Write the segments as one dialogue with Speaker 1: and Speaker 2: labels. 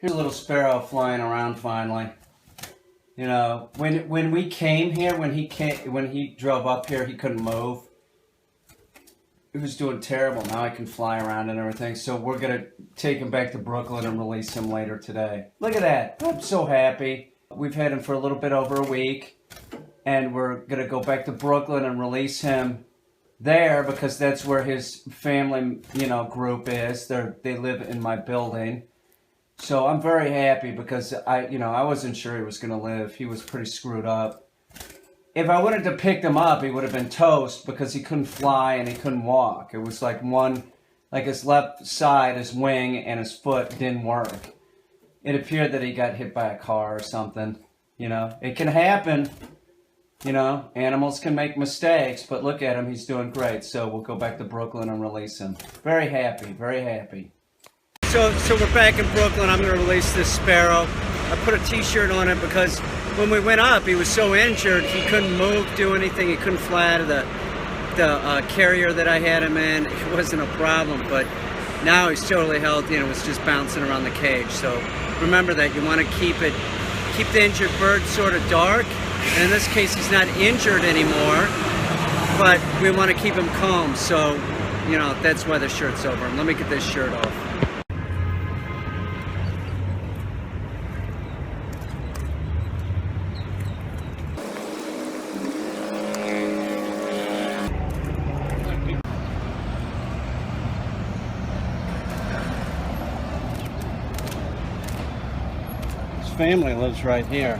Speaker 1: Here's a little sparrow flying around finally. You know, when we came here, when he drove up here, he couldn't move. He was doing terrible. Now he can fly around and everything. So we're gonna take him back to Brooklyn and release him later today. Look at that! I'm so happy. We've had him for a little bit over a week, and we're gonna go back to Brooklyn and release him there because that's where his family, group is. They live in my building. So I'm very happy because I wasn't sure he was going to live. He was pretty screwed up. If I wanted to pick him up, he would have been toast because he couldn't fly and he couldn't walk. It was like his left side, his wing, and his foot didn't work. It appeared that he got hit by a car or something. It can happen. Animals can make mistakes, but look at him. He's doing great. So we'll go back to Brooklyn and release him. Very happy, very happy. So we're back in Brooklyn. I'm going to release this Sparrow. I put a t-shirt on it because when we went up, he was so injured, he couldn't move, do anything. He couldn't fly out of the carrier that I had him in. It wasn't a problem, but now he's totally healthy and it was just bouncing around the cage. So remember that you want to keep the injured bird sort of dark. And in this case, he's not injured anymore, but we want to keep him calm. So, that's why the shirt's over him. Let me get this shirt off. Family lives right here.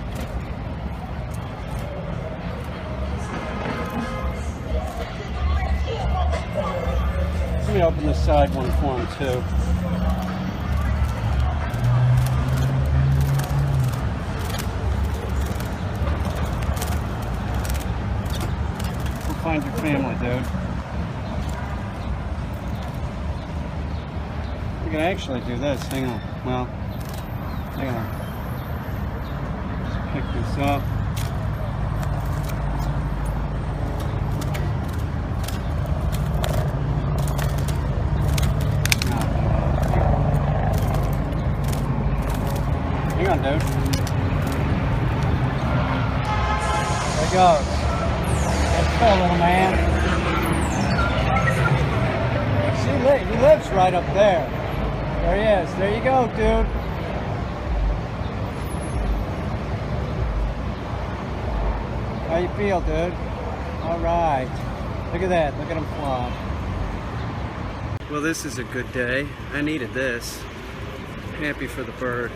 Speaker 1: Let me open the side one for him too. Go find your family, dude. We can actually do this. Hang on. Well, hang on. Pick this up. Hang on, dude. There he goes. Let's go, little man. See, he lives right up there. There he is. There you go, dude. How you feel, dude? All right. Look at that. Look at him fly. Well, this is a good day. I needed this. Happy for the bird.